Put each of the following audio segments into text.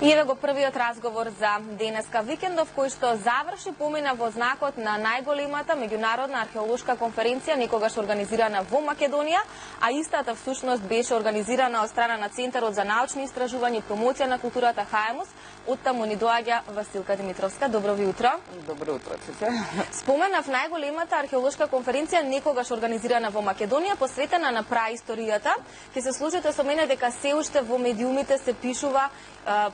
И еве го првиот разговор за денеска викендов, кој што заврши помина во знакот на најголемата меѓународна археолошка конференција некогаш организирана во Македонија, а истата всушност беше организирана од страна на Центарот за научни истражувања и промоција на културата ХАЕМУС. Оттаму ни доаѓа Василка Димитровска. Добро ви утро. Добро утро, Цеце. Споменав најголемата археолошка конференција некогаш организирана во Македонија, посветена на праисторијата. Ќе се служите со мене дека се уште во медиумите се пишува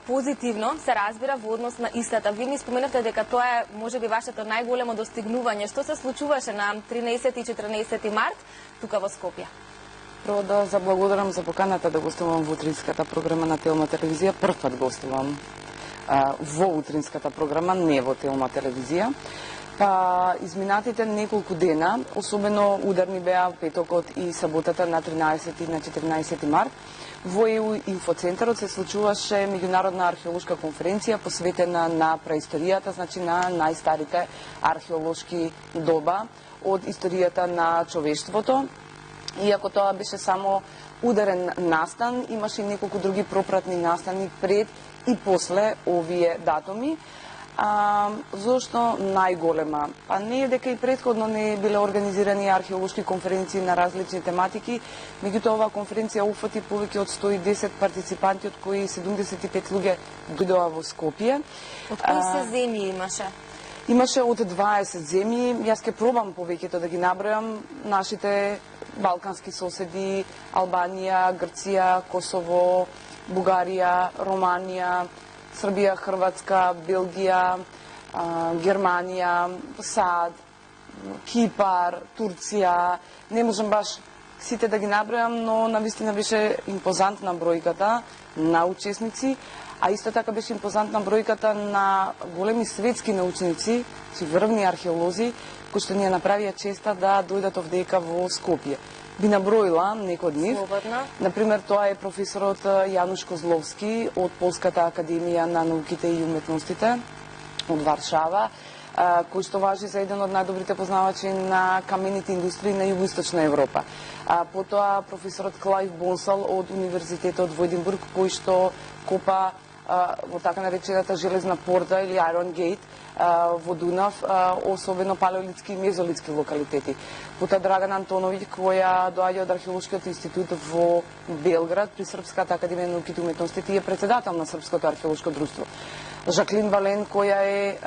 позитивно, се разбира во однос на истата. Ви ми споменавте дека тоа е можеби вашето најголемо достигнување. Што се случуваше на 13 и 14 март тука во Скопје? Прво да заблагодарам за поканата да гостувам во утринската програма на Телма телевизија. Прв пат гостувам во утринската програма, не во Телма телевизија. Па изминатите неколку дена, особено ударни беа петокот и саботата на 13 и на 14 март, во ЕУ инфоцентарот се случуваше меѓународна археолошка конференција посветена на праисторијата, значи на најстарите археолошки доба од историјата на човештвото. Иако тоа беше само ударен настан, имаше и неколку други пропратни настани пред и после овие датуми. Зошто најголема? Па не е дека и претходно не биле организирани археолошки конференции на различни тематики, меѓутоа оваа конференција упфати повеќе од 110 партиципанти, од кои 75 луѓе дојдоа во Скопје. Од кои се земји имаше? Имаше од 20 земји. Јас ќе пробам повеќето да ги набројам. Нашите балкански соседи, Албанија, Грција, Косово, Бугарија, Романија, Србија, Хрватска, Белгија, Германија, САД, Кипар, Турција. Не можам баш сите да ги набројам, но навистина беше импозантна бројката на учесници, а исто така беше импозантна бројката на големи светски научници, врвни археолози, кои што ни ја направија честа да дојдат овдека во Скопје. Би наброила некои од нив. Слободно. Например, тоа е професорот Јануш Козловски од Полската академија на науките и уметностите од Варшава, кој што важи за еден од најдобрите познавачи на камените индустрии на југоисточна Европа. Потоа професорот Клајв Бонсал од Универзитетот во Единбург, кој што копа во така наречената железна порта или Iron Gate во Дунав, особено палеолитски и мезолитски локалитети. Потоа Драгана Антоновиќ, која доаѓа од Археолошкиот институт во Белград при Српската академија на науките и уметностите и е председател на Српското археолошко друштво. Жаклин Вален, која е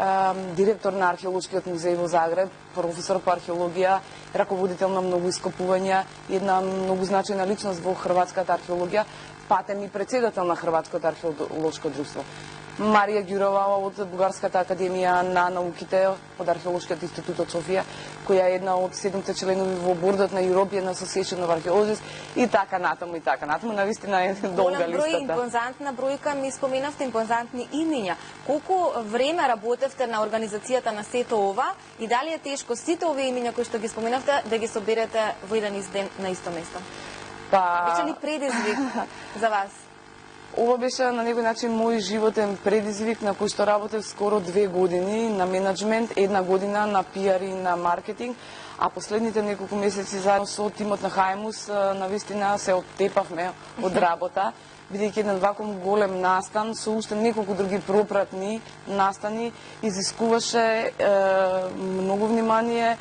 директор на Археолошкиот музеј во Загреб, професор по археологија, раководител на многу ископувања, една многу значајна личност во хрватската археологија, патем и председател на Хрватското археолошко друштво. Марија Ѓурова од Бугарската академија на науките, од Археолошкиот институт од Софија, која е една од 7 членови во бордот на European Association of Archaeologists и така натаму и така натаму. Навистина е долга листата. Голем број, импозантна бројка, ми споменавте импозантни имиња. Колку време работевте на организацијата на сето ова и дали е тешко сите овие имиња кои што ги споменавте да ги соберете во еден ден на исто место? Беше ли предизвик за вас? Ова беше на некој начин мој животен предизвик на кој што работев скоро 2 години на менеджмент, 1 година на пиар и на маркетинг, а последните неколку месеци заедно со тимот на ХАЕМУС навистина се оттепавме од работа, бидејќи еден ваков голем настан со уште неколку други пропратни настани изискуваше многу внимание,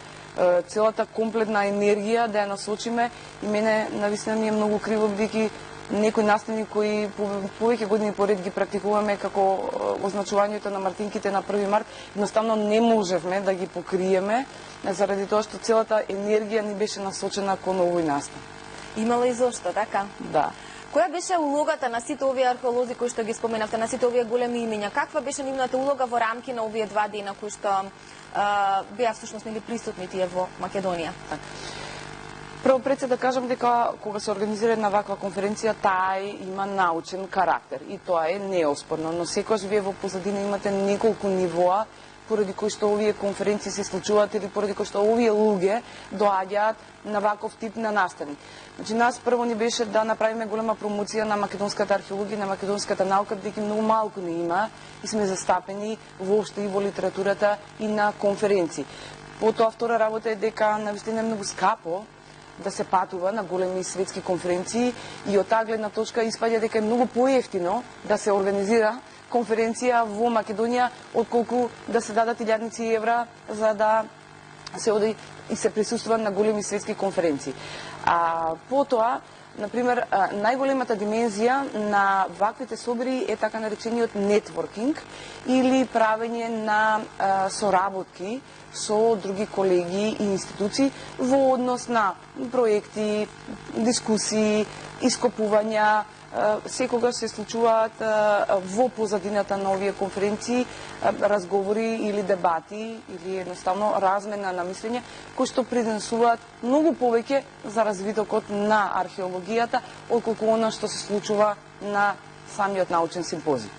целата комплетна енергија да ја насочиме и мене навистина ми е многу криво бидејќи некои настани кои повеќе години поред ги практикуваме како означувањето на мартинките на 1 март, едноставно не можевме да ги покриеме заради тоа што целата енергија ни беше насочена кон овој настан. Имало и зошто, така? Да. Која беше улогата на сите овие археолози кои што ги споменавте, на сите овие големи имиња? Каква беше нивната улога во рамки на овие 2 дена кои што беа всушност нели присутни тие во Македонија? Прво пред се да кажам дека кога се организира една ваква конференција, таа има научен карактер и тоа е неоспорно, но секогаш вие во позадина имате неколку нивоа поради кои што овие конференции се случуваат или поради кои што овие луѓе доаѓаат на ваков тип на настани. Значи, нас прво ни беше да направиме голема промоција на македонската археологија, на македонската наука, дека многу малку не има и сме застапени воопшто и во литературата и на конференции. Потоа втора работа е дека навистина е многу скапо да се патува на големи светски конференции и од таа гледна точка испаѓа дека е многу поевтино да се организира конференција во Македонија, отколку да се дадат илјадници евра за да се оди и се присуствува на големи светски конференции. Потоа, например, најголемата димензија на ваквите собори е така наречениот нетворкинг или правење на соработки со други колеги и институции во однос на проекти, дискусии, ископувања. Секогаш се случуваат во позадината на овие конференции разговори или дебати или едноставно размена на мислење кои што придонесуваат многу повеќе за развитокот на археологијата отколку она што се случува на самиот научен симпозиум.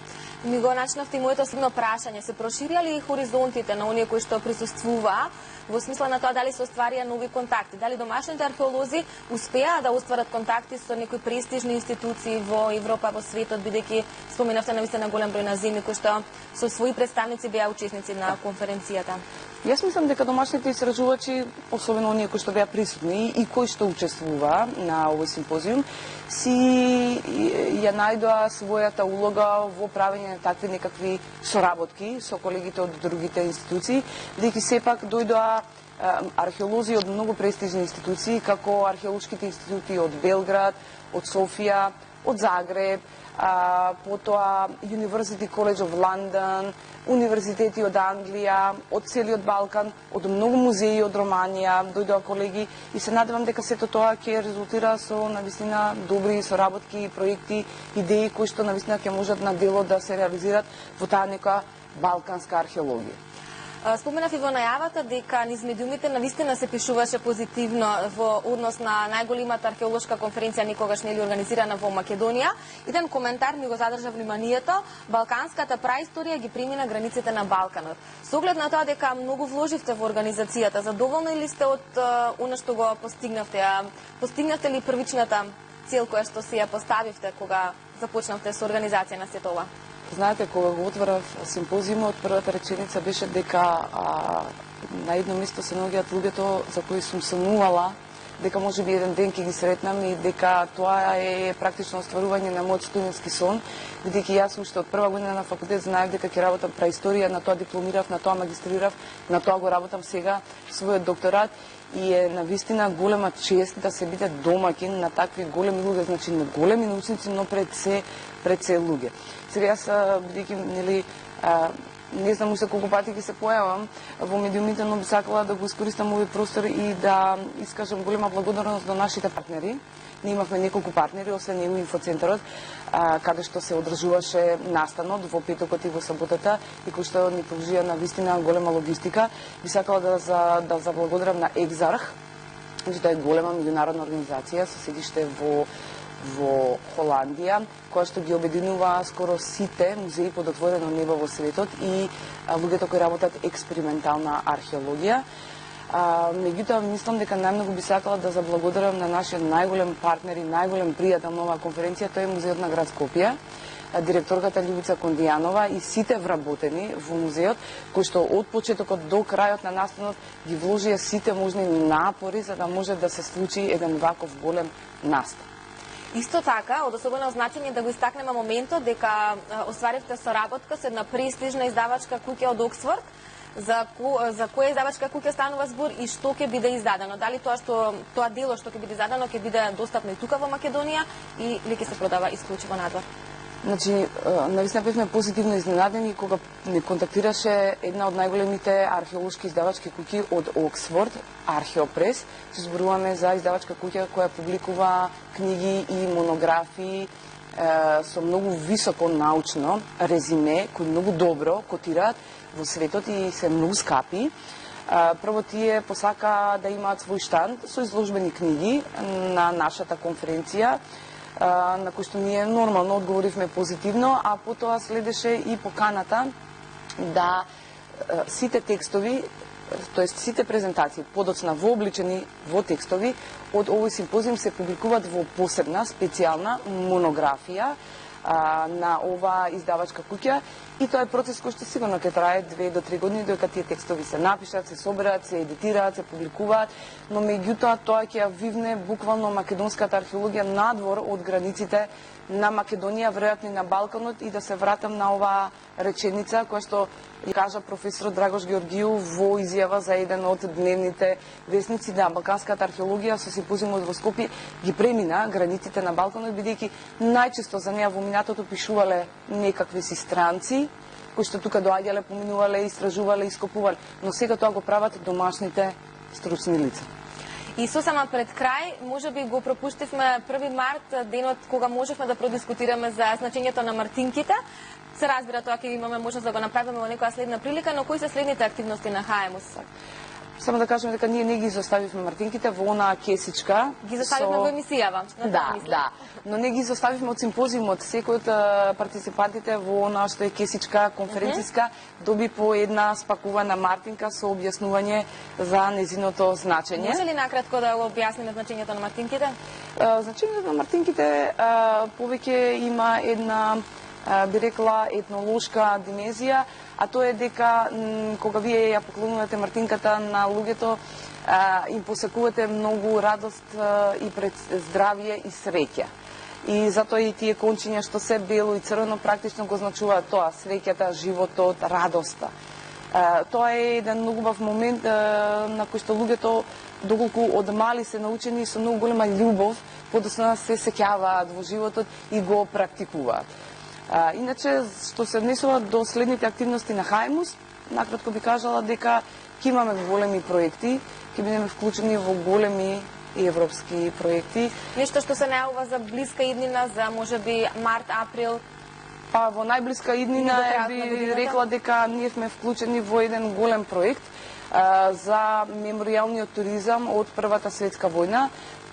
Ми го начнавте и моето следно прашање. Се проширија ли хоризонтите на оние кои што присуствуваа во смисла на тоа дали се остварија нови контакти? Дали домашните археолози успеа да остварат контакти со некои престижни институции во Европа, во светот, бидејќи споменавте навистина голем број на земји кои што со своји представници беа учесници на конференцијата? Јас мислам дека домашните истражувачи, особено оние кои што беа присутни и кои што учествуваа на овој симпозиум, си ја најдоа својата улога во правење на такви некакви соработки со колегите од другите институции, бидејќи сепак дојдоа археолози од многу престижни институции, како археолошките институти од Белград, од Софија, од Загреб, потоа University College of London, универзитети од Англија, од целиот Балкан, од многу музеи од Романија, дојдоа колеги и се надевам дека сето тоа ќе резултира со навистина добри соработки, проекти, идеи кои што навистина ќе можат на дело да се реализират во таа нека балканска археологија. Споменав и во најавата дека низ медиумите навистина се пишуваше позитивно во однос на најголемата археолошка конференција никогаш нели организирана во Македонија. Еден коментар ми го задржа вниманието: балканската праисторија ги премина границите на Балканот. Со оглед на тоа дека многу вложивте во организацијата, задоволни ли сте од она што го постигнавте? Постигнавте ли првичната цел која што си ја поставивте кога започнавте со организација на сето ова? Знаете, кога го отворав симпозиумот, првата реченица беше дека на едно место се наоѓаат луѓето за кои сум санувала дека може би еден ден ќе ги сретнам и дека тоа е практично остварување на мојот студентски сон, бидејќи јас уште од прва година на факултет знаев дека ќе работам праисторија, на тоа дипломирав, на тоа магистрирав, на тоа го работам сега својот докторат и е навистина голема чест да се биде домаќин на такви големи луѓе, значи на големи научници, но пред се луѓе. Сега јас, бидејќи нели не знам уште колку пати ќе се појавам во медиумите, но би сакала да го искористам овој простор и да искажам голема благодарност до нашите партнери. Ние имавме неколку партнери, освен ЕУ инфоцентарот, каде што се одржуваше настанот во петокот и во саботата и кој што ни пружија на вистина голема логистика. Би сакала да заблагодарам на Екзарх, тоа е голема меѓународна организација со седиште во Холандија, која што ги обединува скоро сите музеи под отворено небо во светот и луѓето кои работат експериментална археологија. Меѓутоа, мислам дека најмногу би сакала да заблагодарам на нашиот најголем партнер и најголем пријател на оваа конференција, тој е Музеот на град Скопје, директорката Љубица Кондијанова и сите вработени во музеот, кои што од почетокот до крајот на настанот ги вложија сите можни напори за да може да се случи еден ваков голем настан. Исто така, од особено значење да го истакнеме моментот дека остваривте соработка со една престижна издавачка куќа од Оксфорд. За која издавачка куќа станува збор и што ќе биде издадено? Дали тоа дело што ќе биде издадено ќе биде достапно и тука во Македонија или ќе се продава исклучиво надвор? Значи, навистина бевме позитивно изненадени кога не контактираше една од најголемите археолошки издавачки куќи од Оксфорд, Археопрес. Се зборуваме за издавачка куќа која публикува книги и монографии со многу високо научно резиме, кои многу добро котираат во светот и се многу скапи. Прво тие посака да имаат свој штанд со изложбени книги на нашата конференција, на кој што ние нормално одговоривме позитивно, а потоа следеше и поканата да сите текстови, тоест сите презентации, подоцна вообличени во текстови, од овој симпозиум се публикуваат во посебна, специјална монографија на оваа издавачка куќа И тоа е процес кој што сигурно ќе трае 2 до 3 години додека тие текстови се напишат, се соберат, се едитираат, се публикуваат, но меѓутоа тоа ќе ја вивне буквално македонската археологија надвор од границите на Македонија, веројатно и на Балканот, и да се вратам на оваа реченица која што ја кажа професор Драгош Георгиев во изјава за еден од дневните весници, да, балканската археологија со симпозиумот во Скопје ги премина границите на Балканот, бидејќи најчесто за неа во минатото пишувале некакви си странци кои што тука доаѓале, поминувале, истражувале, ископувале, но сега тоа го прават домашните стручни лица. И сосема пред крај, може би го пропуштивме 1 март, денот кога можевме да продискутираме за значењето на мартинките. Се разбира, тоа ќе имаме можност да го направиме во некоја следна прилика, но кои се следните активности на ХМУС? Само да кажеме дека ние не ги изоставивме мартинките во онаа кесичка. Ги заставивме во емисијава. Да, но не ги изоставивме од симпозиумот. Секој од партиципантите во онаа што е кесичка конференциска доби по една спакувана мартинка со објаснување за незиното значење. Може ли накратко да го објасниме значењето на мартинките? Значењето на мартинките повеќе има една би рекла етнолошка димензија, а тоа е дека кога вие ја поклонувате мартинката на луѓето, им посакувате многу радост и пред здравје и среќа. И затоа и тие кончиња што се бело и црвено практично го значуваат тоа, среќата, животот, радоста. Тоа е еден многу убав момент на кој што луѓето, доколку од мали се научени со многу голема љубов, подоцна се сеќаваат во животот и го практикуваат. Иначе, што се однесува до следните активности на ХМУС, накратко би кажала дека ќе имаме големи проекти, ќе бидеме вклучени во големи европски проекти. Нешто што се најавува за блиска иднина, за можеби март, април? Па во најблиска иднина би рекла дека ние сме вклучени во еден голем проект за меморијалниот туризам од Првата светска војна.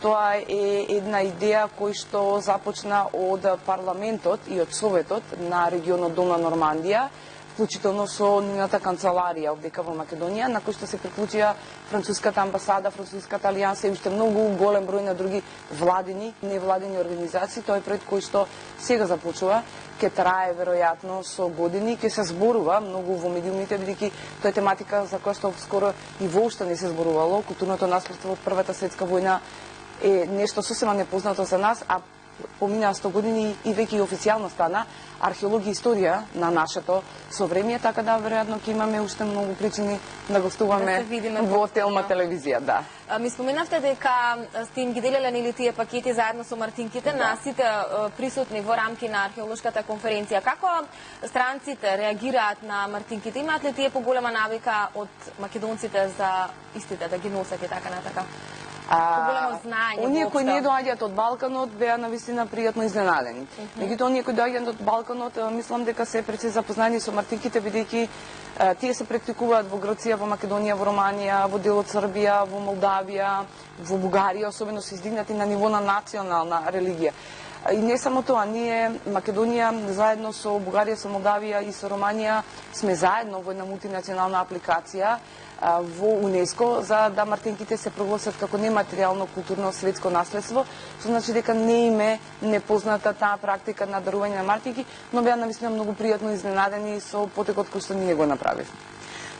Тоа е една идеја кој што започна од парламентот и од Советот на регионот Долна Нормандија, вклучително со нивната канцеларија овдека во Македонија, на кој што се приклучија француската амбасада, француската алијанса и уште многу голем број на други владини, невладини организации. Тој проект кој што сега започува, ќе трае веројатно со години, ќе се зборува многу во медиумите, бидејќи тоа е тематика за која што скоро и воопшто не се зборувало. Културното наследство од Првата светска војна е нешто сосема непознато за нас, а поминаа 100 години и веќе и официјално стана археологија и историја на нашето совремие, така да веројатно ќе имаме уште многу причини да гостуваме во Телма телевизија, да. Ми споменавте дека сте им ги делеле нели тие пакети заедно со мартинките на сите присутни во рамки на археолошката конференција. Како странците реагираат на мартинките? Имаат ли тие поголема навика од македонците за истите да ги носат и така натака? Оние кои не доаѓаат од Балканот беа навистина пријатно изненадени. Меѓутоа, оние кои доаѓаат од Балканот, мислам дека се пречи запознани со мартинките, бидејќи тие се практикуваат во Грција, во Македонија, во Романија, во дел од Србија, во Молдавија, во Бугарија, особено се издигнати на ниво на национална религија. И не само тоа, ние, Македонија, заедно со Бугарија, со Молдавија и со Романија, сме заедно во една мултинационална апликација во УНЕСКО за да мартинките се прогласат како нематеријално културно светско наследство, што значи дека не им е непозната таа практика на дарување на мартинки, но беа навистина многу пријатно изненадени со потекот кој што ние го направивме.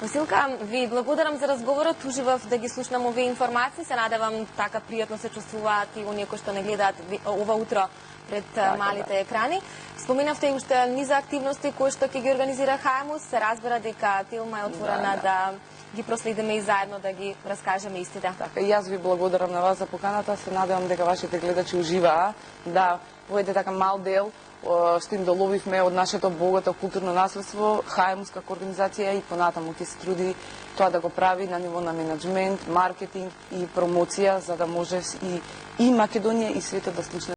Василка, ви благодарам за разговорот, уживав да ги слушнам овие информации, се надевам така пријатно се чувствуваат и оние кои што не гледаат ова утро пред малите екрани. Споменавте и уште низа активности кои што ќе ги организира ХМУС, се разбира дека Телма е отворена да ги проследиме и заедно да ги раскажеме истите. Така, и јас ви благодарам на вас за поканата, се надевам дека вашите гледачи уживаа да војде така мал дел што им доловивме од нашето богато културно наследство. ХМУС како организација и понатаму ќе се труди тоа да го прави на ниво на менеджмент, маркетинг и промоција, за да може и Македонија и светот да слушне